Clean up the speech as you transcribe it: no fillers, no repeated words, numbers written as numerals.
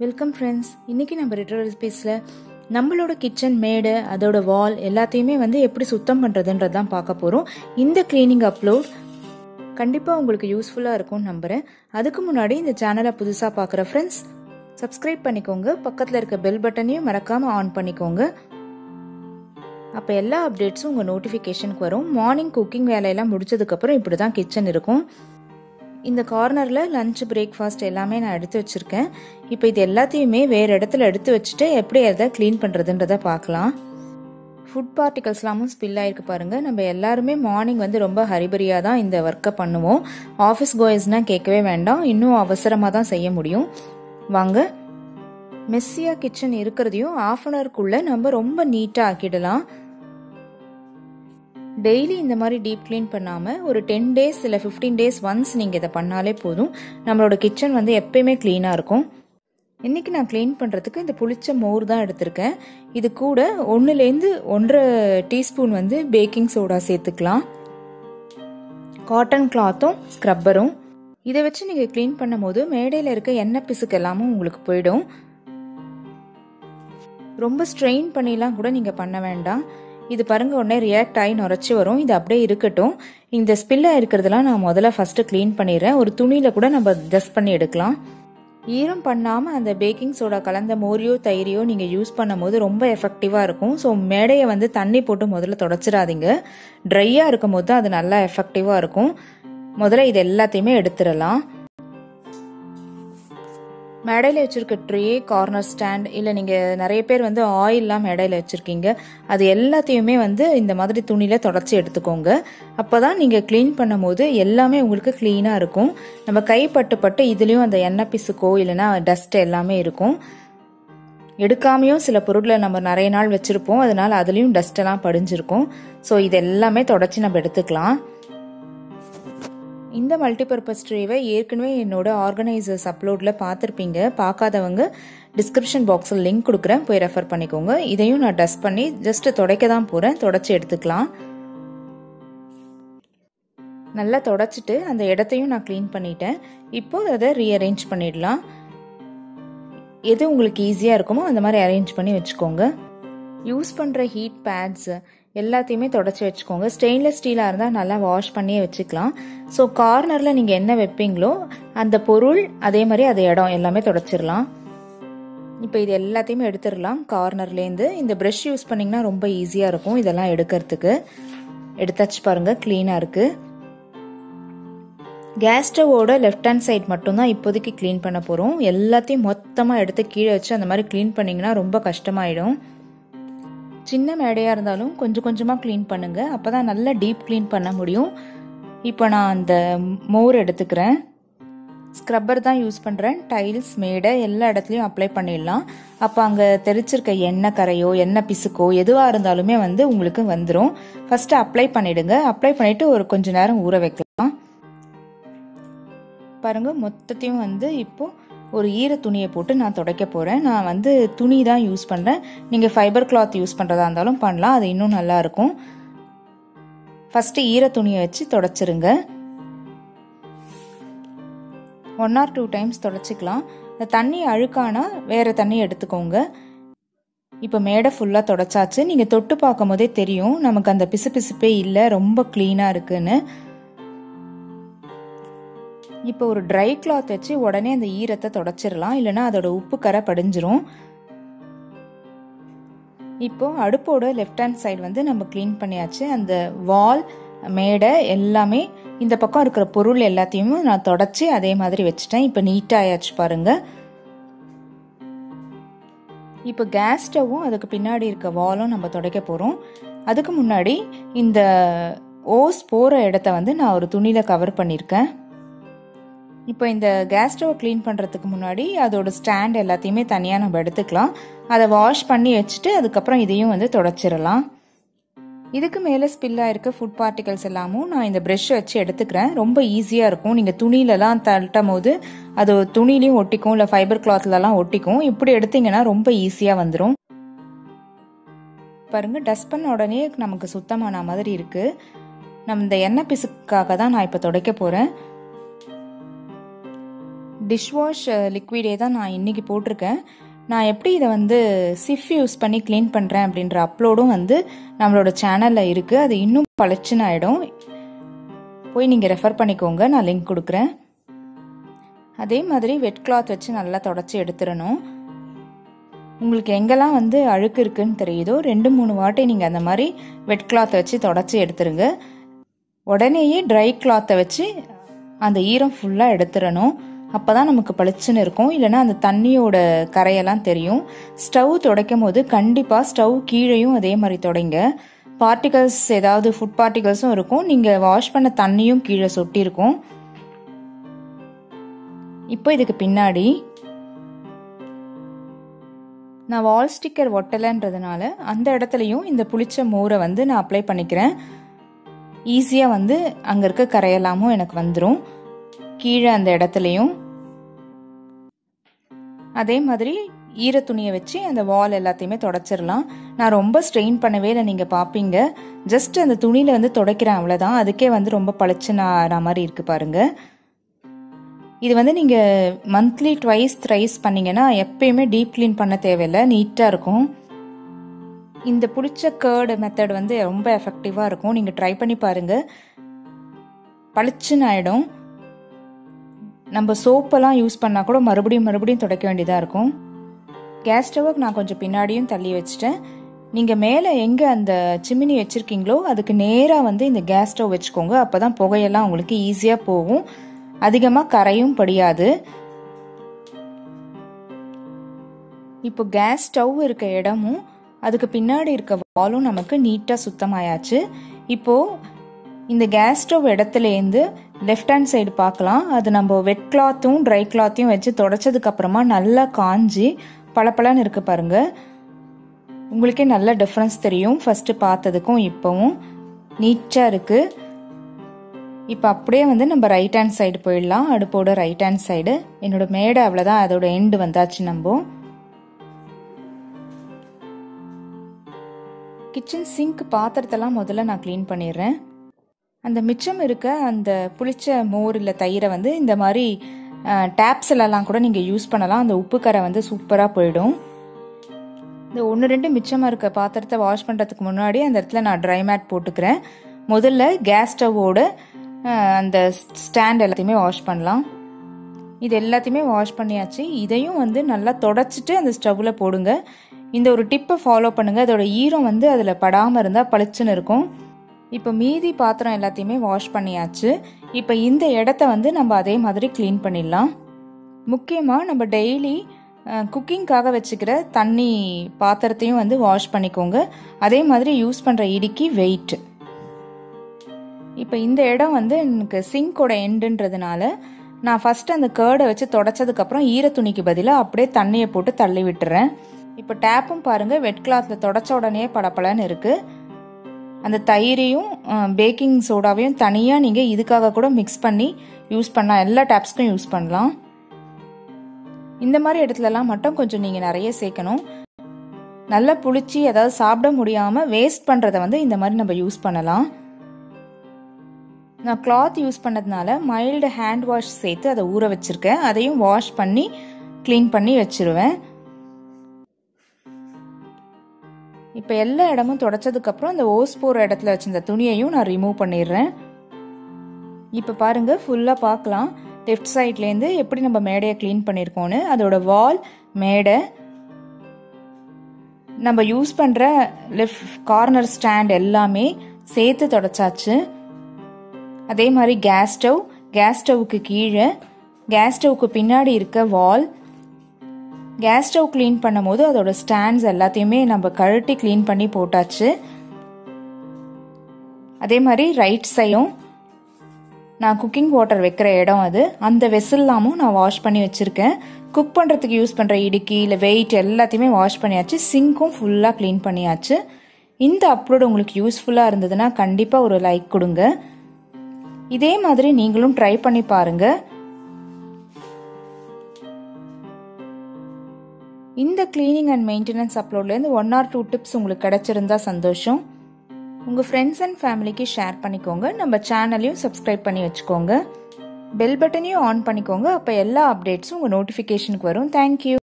Welcome friends. இன்னைக்கு நம்ம retro ரெசிபீஸில் நம்மளோட கிச்சன் மேடு அதோட வால் எல்லாத்தையுமே எப்படி சுத்தம் பண்ணுறதுன்றதான் பார்க்க போகிறோம். இந்த கிளீனிங் அப்லோட் கண்டிப்பாக உங்களுக்கு யூஸ்ஃபுல்லாக இருக்கும்னு நம்புகிறேன். அதுக்கு முன்னாடி இந்த சேனலை புதுசாக பார்க்குற ஃப்ரெண்ட்ஸ் சப்ஸ்கிரைப் பண்ணிக்கோங்க. பக்கத்தில் இருக்க பெல் பட்டனையும் மறக்காமல் ஆன் பண்ணிக்கோங்க. அப்போ எல்லா அப்டேட்ஸும் உங்கள் நோட்டிஃபிகேஷனுக்கு வரும். மார்னிங் குக்கிங் வேலையெல்லாம் முடிச்சதுக்கப்புறம் இப்படி தான் கிச்சன் இருக்கும். இந்த கார்னரில் லஞ்ச் பிரேக்ஃபாஸ்ட் எல்லாமே நான் எடுத்து வச்சுருக்கேன். இப்போ இது எல்லாத்தையுமே வேறு இடத்துல எடுத்து வச்சுட்டு எப்படி அதை க்ளீன் பண்ணுறதுன்றதை பார்க்கலாம். ஃபுட் பார்ட்டிகல்ஸ்லாமும் ஸ்பில் ஆகிருக்கு பாருங்கள். நம்ம எல்லாருமே மார்னிங் ரொம்ப ஹரிபரியாக தான் இந்த ஒர்க்கை பண்ணுவோம். ஆஃபீஸ் கோயர்ஸ்னால் கேட்கவே வேண்டாம், இன்னும் அவசரமாக தான் செய்ய முடியும். வாங்க, மெஸ்ஸியாக கிச்சன் இருக்கிறதையும் ஆஃப் அன் ஹவருக்குள்ளே நம்ம ரொம்ப நீட்டாக ஆக்கிடலாம். டெய்லி இந்த மாதிரி டீப் கிளீன் பண்ணாமல் ஒரு 10 days இல்லை 15 days ஒன்ஸ் நீங்கள் இதை பண்ணாலே போதும். நம்மளோட கிச்சன் எப்பயுமே க்ளீனாக இருக்கும். இன்றைக்கி நான் க்ளீன் பண்ணுறதுக்கு இந்த புளிச்ச மோர் தான் எடுத்திருக்கேன். இது கூட 1 to 1.5 டீஸ்பூன் பேக்கிங் சோடா சேர்த்துக்கலாம். காட்டன் கிளாத்தும் ஸ்க்ரப்பரும். இதை வச்சு நீங்கள் க்ளீன் பண்ணும் போது மேடையில் இருக்க எண்ணெய் பிசுக்கு எல்லாமும் உங்களுக்கு போயிடும். ரொம்ப ஸ்ட்ரெயின் பண்ணிலாம் கூட நீங்கள் பண்ண வேண்டாம். இது பாருங்க, உடனே ரியாக்ட் ஆகி நுரைச்சி வரும். இது அப்படியே இருக்கட்டும். இந்த ஸ்பில்லாக இருக்கிறதுலாம் நான் முதல்ல ஃபர்ஸ்ட் க்ளீன் பண்ணிடுறேன். ஒரு துணியில கூட நம்ம டஸ்ட் பண்ணி எடுக்கலாம். ஈரம் பண்ணாமல் அந்த பேக்கிங் சோடா கலந்த மோரியோ தயிரையோ நீங்கள் யூஸ் பண்ணும் போது ரொம்ப எஃபெக்டிவாக இருக்கும். ஸோ மேடையை தண்ணி போட்டு முதல்ல தொடச்சிடாதீங்க. ட்ரையாக இருக்கும் போது அது நல்லா எஃபெக்டிவாக இருக்கும். முதல்ல இது எல்லாத்தையுமே எடுத்துடலாம். மேடையில் வச்சுருக்க ட்ரே, கார்னர் ஸ்டாண்ட், இல்லை நீங்கள் நிறைய பேர் ஆயிலெலாம் மேடையில் வச்சுருக்கீங்க, அது எல்லாத்தையுமே இந்த மாதிரி துணியில் தொடச்சி எடுத்துக்கோங்க. அப்போ தான் நீங்கள் க்ளீன் பண்ணும் போது எல்லாமே உங்களுக்கு க்ளீனாக இருக்கும். நம்ம கை பட்டு இதுலேயும் அந்த எண்ணெய் பிசுக்கோ இல்லைன்னா டஸ்ட் எல்லாமே இருக்கும். எடுக்காமையும் சில பொருட்களை நம்ம நிறைய நாள் வச்சுருப்போம், அதனால் அதுலேயும் டஸ்டெல்லாம் படிஞ்சிருக்கும். ஸோ இது எல்லாமே தொடச்சி நம்ம எடுத்துக்கலாம். இந்த மல்டிபர்பஸ் ட்ரேவை ஏற்கனவே என்னோட ஆர்கனைசர்ஸ் அப்லோடில் பார்த்துருப்பீங்க. பார்க்காதவங்க டிஸ்கிரிப்ஷன் பாக்ஸில் லிங்க் கொடுக்குறேன், போய் ரெஃபர் பண்ணிக்கோங்க. இதையும் நான் டஸ்ட் பண்ணி ஜஸ்ட் துடைக்க தான் போகிறேன். தொடச்சி எடுத்துக்கலாம். நல்லா தொடச்சிட்டு அந்த இடத்தையும் நான் க்ளீன் பண்ணிட்டேன். இப்போ அதை ரீஅரேஞ்ச் பண்ணிடலாம். எது உங்களுக்கு ஈஸியாக இருக்குமோ அந்த மாதிரி அரேஞ்ச் பண்ணி வச்சுக்கோங்க. யூஸ் பண்ணுற ஹீட் பேட்ஸ் எல்லாத்தையுமே தொடச்சி வச்சுக்கோங்க. ஸ்டெயின்லெஸ் ஸ்டீலாக இருந்தால் நல்லா வாஷ் பண்ணியே வச்சுக்கலாம். ஸோ கார்னரில் நீங்கள் என்ன வைப்பீங்களோ அந்த பொருள் அதே மாதிரி அது இடம் எல்லாமே தொடச்சிடலாம். இப்போ இது எல்லாத்தையுமே எடுத்துடலாம் கார்னர்லேருந்து. இந்த ப்ரஷ் யூஸ் பண்ணிங்கன்னா ரொம்ப ஈஸியாக இருக்கும் இதெல்லாம் எடுக்கிறதுக்கு. எடுத்தாச்சு பாருங்கள், க்ளீனாக இருக்குது. கேஸ் ஸ்டவோட லெஃப்ட் ஹேண்ட் சைட் மட்டும்தான் இப்போதைக்கு க்ளீன் பண்ண போகிறோம். எல்லாத்தையும் மொத்தமாக எடுத்து கீழே வச்சு அந்த மாதிரி க்ளீன் பண்ணிங்கன்னா ரொம்ப கஷ்டமாயிடும். சின்ன மேடையாக இருந்தாலும் கொஞ்சம் கொஞ்சமாக க்ளீன் பண்ணுங்கள், அப்போ தான் நல்லா டீப் க்ளீன் பண்ண முடியும். இப்போ நான் அந்த மோர் எடுத்துக்கிறேன். ஸ்க்ரப்பர் தான் யூஸ் பண்ணுறேன். டைல்ஸ், மேடை எல்லா இடத்துலையும் அப்ளை பண்ணிடலாம். அப்போ அங்கே தெரிச்சிருக்க எண்ணெய் கரையோ எண்ணெய் பிசுக்கோ எதுவாக இருந்தாலுமே உங்களுக்கு வந்துடும். ஃபஸ்ட்டு அப்ளை பண்ணிவிடுங்க. அப்ளை பண்ணிவிட்டு ஒரு கொஞ்சம் நேரம் ஊற வைக்கலாம். பாருங்கள், மொத்தத்தையும் இப்போது ஒரு ஈர துணியை போட்டு நான் துடைக்க போகிறேன். நான் துணி தான் யூஸ் பண்ணுறேன். நீங்கள் ஃபைபர் கிளாத் யூஸ் பண்ணுறதா இருந்தாலும் பண்ணலாம், அது இன்னும் நல்லாயிருக்கும். ஃபஸ்ட்டு ஈர துணியை வச்சு தொடச்சிருங்க. 1 or 2 times தொடச்சிக்கலாம். இந்த தண்ணி அழுக்கானா வேறு தண்ணி எடுத்துக்கோங்க. இப்போ மேடை ஃபுல்லாக தொடச்சாச்சு. நீங்கள் தொட்டு பார்க்கும் போதே தெரியும் நமக்கு அந்த பிசுபிசுப்பே இல்லை, ரொம்ப க்ளீனாக இருக்குன்னு. இப்போ ஒரு ட்ரை கிளாத் வச்சு உடனே அந்த ஈரத்தை தொடச்சிடலாம், இல்லைன்னா அதோட உப்பு கரை படிஞ்சிரும். இப்போ அடுப்போட லெஃப்ட் ஹேண்ட் சைடு நம்ம க்ளீன் பண்ணியாச்சு. அந்த வால், மேடை எல்லாமே இந்த பக்கம் இருக்கிற பொருள் எல்லாத்தையுமே நான் தொடச்சி அதே மாதிரி வச்சுட்டேன். இப்போ நீட்டாக ஆயாச்சு பாருங்க. இப்போ கேஸ் ஸ்டவ்வும் அதுக்கு பின்னாடி இருக்க வாலும் நம்ம துடைக்க போகிறோம். அதுக்கு முன்னாடி இந்த ஓஸ் போகிற இடத்த நான் ஒரு துணியில் கவர் பண்ணியிருக்கேன். இப்போ இந்த கேஸ் ஸ்டவ் க்ளீன் பண்ணுறதுக்கு முன்னாடி அதோட ஸ்டாண்ட் எல்லாத்தையுமே தனியாக நம்ம எடுத்துக்கலாம். அதை வாஷ் பண்ணி வச்சுட்டு அதுக்கப்புறம் இதையும் தொடச்சிடலாம். இதுக்கு மேலே ஸ்பில்லாக இருக்க ஃபுட் பார்ட்டிகல்ஸ் எல்லாமும் நான் இந்த ப்ரெஷ் வச்சு எடுத்துக்கிறேன். ரொம்ப ஈஸியாக இருக்கும். நீங்கள் துணியிலலாம் தள்ளும் போது அது துணிலையும் ஒட்டிக்கும், இல்லை ஃபைபர் கிளாத்லலாம் ஒட்டிக்கும். இப்படி எடுத்தீங்கன்னா ரொம்ப ஈஸியாக வந்துடும். பாருங்கள், டஸ்ட் பண்ண உடனே நமக்கு சுத்தமான மாதிரி இருக்குது. நம்ம இந்த எண்ணெய் பிசுக்காக தான் நான் இப்போ துடைக்க போகிறேன். டிஷ் வாஷ் லிக்விடே தான் நான் இன்றைக்கி போட்டிருக்கேன். நான் எப்படி இதை வந்து சிஃப் யூஸ் பண்ணி க்ளீன் பண்ணுறேன் அப்படின்ற அப்லோடும் வந்து நம்மளோட சேனலில் இருக்குது. அது இன்னும் பளிச்சுன்னு ஆகிடும். போய் நீங்கள் ரெஃபர் பண்ணிக்கோங்க, நான் லிங்க் கொடுக்குறேன். அதே மாதிரி வெட் கிளாத் வச்சு நல்லா தொடச்சி எடுத்துடணும். உங்களுக்கு எங்கெல்லாம் வந்து அழுக்கு இருக்குன்னு தெரியுதோ 2-3 வாட்டி நீங்கள் அந்த மாதிரி வெட் கிளாத்தை வச்சு தொடச்சி எடுத்துருங்க. உடனேயே ட்ரை கிளாத்தை வச்சு அந்த ஈரம் ஃபுல்லாக எடுத்துடணும். அப்போ தான் நமக்கு பளிச்சுன்னு இருக்கும். இல்லைனா அந்த தண்ணியோட கரையெல்லாம் தெரியும். ஸ்டவ் துடைக்கும் போது கண்டிப்பாக ஸ்டவ் கீழேயும் அதே மாதிரி துடைங்க. பார்ட்டிகல்ஸ் ஏதாவது ஃபுட் பார்ட்டிகல்ஸும் இருக்கும். நீங்கள் வாஷ் பண்ண தண்ணியும் கீழே சொட்டியிருக்கும். இப்போ இதுக்கு பின்னாடி நான் வால் ஸ்டிக்கர் ஒட்டலைன்றதுனால அந்த இடத்துலையும் இந்த புளிச்ச மோரை வந்து நான் அப்ளை பண்ணிக்கிறேன். ஈஸியாக வந்து அங்கே இருக்க கரையெல்லாமும் எனக்கு வந்துடும் கீழே அந்த இடத்துலையும். அதே மாதிரி ஈர துணியை வச்சு அந்த வால் எல்லாத்தையுமே தொடச்சிடலாம். நான் ரொம்ப ஸ்ட்ரெயின் பண்ணவே இல்லை, நீங்கள் பார்ப்பீங்க. ஜஸ்ட் அந்த துணியில் வந்து துடைக்கிறேன், அவ்வளோதான். அதுக்கே வந்து ரொம்ப பளிச்சுன்னு ஆற மாதிரி இருக்குது பாருங்கள். இது வந்து நீங்கள் மந்த்லி த்ரைஸ் பண்ணிங்கன்னா எப்பயுமே டீப் க்ளீன் பண்ண தேவையில்லை, நீட்டாக இருக்கும். இந்த புளிச்ச கர்டு மெத்தட் வந்து ரொம்ப எஃபெக்டிவாக இருக்கும். நீங்கள் ட்ரை பண்ணி பாருங்கள், பளிச்சுன்னு ஆகிடும். நம்ம சோப்பெல்லாம் யூஸ் பண்ணால் கூட மறுபடியும் துடைக்க வேண்டியதாக இருக்கும். கேஸ் ஸ்டவ்வுக்கு நான் கொஞ்சம் பின்னாடியும் தள்ளி வச்சுட்டேன். நீங்கள் மேலே எங்கே அந்த சிமினி வச்சுருக்கீங்களோ அதுக்கு நேராக வந்து இந்த கேஸ் ஸ்டவ் வச்சுக்கோங்க. அப்போ தான் புகையெல்லாம் உங்களுக்கு ஈஸியாக போகும், அதிகமாக கரையும் படியாது. இப்போ கேஸ் ஸ்டவ் இருக்க இடமும் அதுக்கு பின்னாடி இருக்க வாலும் நமக்கு நீட்டாக சுத்தமாயாச்சு. இப்போது இந்த கேஸ் ஸ்டவ் இடத்துலேருந்து லெஃப்ட் ஹேண்ட் சைடு பார்க்கலாம். அது நம்ம வெட் கிளாத்தும் ட்ரை கிளாத்தையும் வச்சு தொடச்சதுக்கு அப்புறமா நல்லா காஞ்சி பளபளன்னு இருக்கு பாருங்க. உங்களுக்கே நல்ல டிஃப்ரென்ஸ் தெரியும் ஃபர்ஸ்ட் பார்த்ததுக்கும் இப்போவும். நீட்டாக இருக்கு. இப்போ அப்படியே வந்து நம்ம ரைட் ஹேண்ட் சைடு போயிடலாம். அடுப்போட ரைட் ஹேண்ட் சைடு என்னோட மேடை அவ்வளோதான், அதோட எண்டு வந்தாச்சு. நம்ம கிச்சன் சிங்க் பாத்திரத்தெல்லாம் முதல்ல நான் க்ளீன் பண்ணிடுறேன். அந்த மிச்சம் இருக்க அந்த புளிச்ச மோர் இல்லை தயிரை வந்து இந்த மாதிரி டேப்ஸ்லாம் கூட நீங்கள் யூஸ் பண்ணலாம். அந்த உப்பு கரை வந்து சூப்பராக போயிடும். இந்த 1-2 மிச்சமாக இருக்க பாத்திரத்தை வாஷ் பண்ணுறதுக்கு முன்னாடி அந்த இடத்துல நான் ட்ரை மேட் போட்டுக்கிறேன். முதல்ல கேஸ் ஸ்டவ்வோட அந்த ஸ்டாண்ட் எல்லாத்தையுமே வாஷ் பண்ணலாம். இது எல்லாத்தையுமே வாஷ் பண்ணியாச்சு. இதையும் வந்து நல்லா தொடச்சிட்டு அந்த ஸ்டவ்வில் போடுங்க. இந்த ஒரு டிப்பை ஃபாலோ பண்ணுங்க. அதோட ஈரம் வந்து அதில் படாமல் இருந்தால் பளிச்சுன்னு இருக்கும். இப்போ மீதி பாத்திரம் எல்லாத்தையுமே வாஷ் பண்ணியாச்சு. இப்போ இந்த இடத்த வந்து நம்ம அதே மாதிரி க்ளீன் பண்ணிடலாம். முக்கியமாக நம்ம டெய்லி குக்கிங்காக வச்சுக்கிற தண்ணி பாத்திரத்தையும் வந்து வாஷ் பண்ணிக்கோங்க. அதே மாதிரி யூஸ் பண்ணுற இடிக்கு வெயிட். இப்போ இந்த இடம் வந்து எனக்கு சிங்கோட எண்டுன்றதுனால நான் ஃபர்ஸ்ட் அந்த கேர்டை வச்சு தொடச்சதுக்கப்புறம் ஈர துணிக்கு பதிலாக அப்படியே தண்ணியை போட்டு தள்ளி விட்டுறேன். இப்போ டேப்பும் பாருங்கள் வெட் கிளாத்தில் தொடச்ச உடனே பளபளன்னு இருக்குது. அந்த தயிரையும் பேக்கிங் சோடாவையும் தனியாக நீங்கள் இதுக்காக கூட மிக்ஸ் பண்ணி யூஸ் பண்ணலாம். எல்லா டேப்ஸ்க்கும் யூஸ் பண்ணலாம். இந்த மாதிரி இடத்துலலாம் மட்டும் கொஞ்சம் நீங்கள் நிறைய சேர்க்கணும். நல்லா புளிச்சு அதாவது சாப்பிட முடியாமல் வேஸ்ட் பண்ணுறதை வந்து இந்த மாதிரி நம்ம யூஸ் பண்ணலாம். நான் கிளாத் யூஸ் பண்ணதுனால மைல்டு ஹேண்ட் வாஷ் சேர்த்து அதை ஊற வச்சிருக்கேன். அதையும் வாஷ் பண்ணி க்ளீன் பண்ணி வச்சிருவேன். இப்போ எல்லா இடமும் தொடச்சதுக்கப்புறம் இந்த ஓஸ் போகிற இடத்துல வச்சிருந்த துணியையும் நான் ரிமூவ் பண்ணிடுறேன். இப்போ பாருங்க, ஃபுல்லாக பார்க்கலாம் லெஃப்ட் சைட்லேருந்து எப்படி நம்ம மேடையை க்ளீன் பண்ணியிருக்கோன்னு. அதோட வால், மேடை, நம்ம யூஸ் பண்ணுற லெஃப்ட் கார்னர் ஸ்டாண்ட் எல்லாமே சேர்த்து தொடச்சாச்சு. அதே மாதிரி கேஸ் ஸ்டவ்வுக்கு கீழே, கேஸ் ஸ்டவ்வுக்கு பின்னாடி இருக்க வால், கேஸ் ஸ்டவ் க்ளீன் பண்ணும் போது அதோட ஸ்டாண்ட்ஸ் எல்லாத்தையுமே நம்ம கழட்டி க்ளீன் பண்ணி போட்டாச்சு. அதே மாதிரி ரைட் சைடும் நான் குக்கிங் வாட்டர் வைக்கிற இடம் அது, அந்த வெசல்லாமும் நான் வாஷ் பண்ணி வச்சிருக்கேன். குக் பண்ணுறதுக்கு யூஸ் பண்ணுற இடுக்கி இல்லை வெயிட் எல்லாத்தையுமே வாஷ் பண்ணியாச்சு. சிங்க்கும் ஃபுல்லாக க்ளீன் பண்ணியாச்சு. இந்த அப்லோடு உங்களுக்கு யூஸ்ஃபுல்லாக இருந்ததுன்னா கண்டிப்பாக ஒரு லைக் கொடுங்க. இதே மாதிரி நீங்களும் ட்ரை பண்ணி பாருங்க. இந்த கிளீனிங் அண்ட் மெயின்டெனன்ஸ் அப்லோட்லேருந்து 1 or 2 டிப்ஸ் உங்களுக்கு கிடைச்சிருந்தா சந்தோஷம். உங்கள் ஃப்ரெண்ட்ஸ் அண்ட் ஃபேமிலிக்கு ஷேர் பண்ணிக்கோங்க. நம்ம சேனலையும் சப்ஸ்கிரைப் பண்ணி வச்சுக்கோங்க. பெல் பட்டனையும் ஆன் பண்ணிக்கோங்க. அப்போ எல்லா அப்டேட்ஸும் உங்கள் நோட்டிஃபிகேஷனுக்கு வரும். தேங்க்யூ.